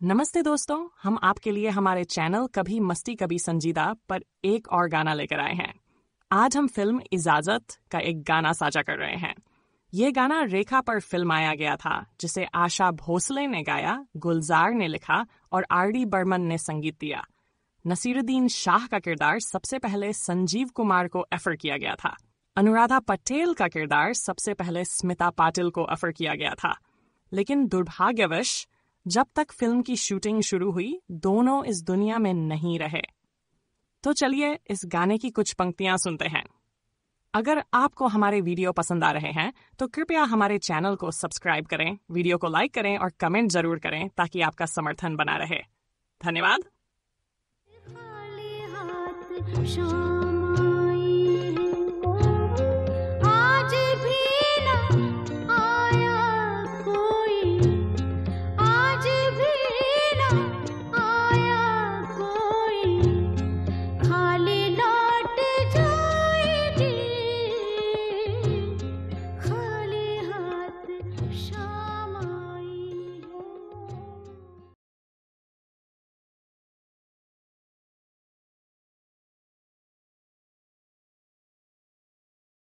नमस्ते दोस्तों, हम आपके लिए हमारे चैनल कभी मस्ती कभी संजीदा पर एक और गाना लेकर आए हैं। आज हम फिल्म इजाजत का एक गाना साझा कर रहे हैं। ये गाना रेखा पर फिल्माया गया था, जिसे आशा भोसले ने गाया, गुलजार ने लिखा और आर.डी. बर्मन ने संगीत दिया। नसीरुद्दीन शाह का किरदार सबसे पहले संजीव कुमार को ऑफर किया गया था। अनुराधा पटेल का किरदार सबसे पहले स्मिता पाटिल को ऑफर किया गया था, लेकिन दुर्भाग्यवश जब तक फिल्म की शूटिंग शुरू हुई, दोनों इस दुनिया में नहीं रहे। तो चलिए इस गाने की कुछ पंक्तियां सुनते हैं। अगर आपको हमारे वीडियो पसंद आ रहे हैं तो कृपया हमारे चैनल को सब्सक्राइब करें, वीडियो को लाइक करें और कमेंट जरूर करें ताकि आपका समर्थन बना रहे। धन्यवाद।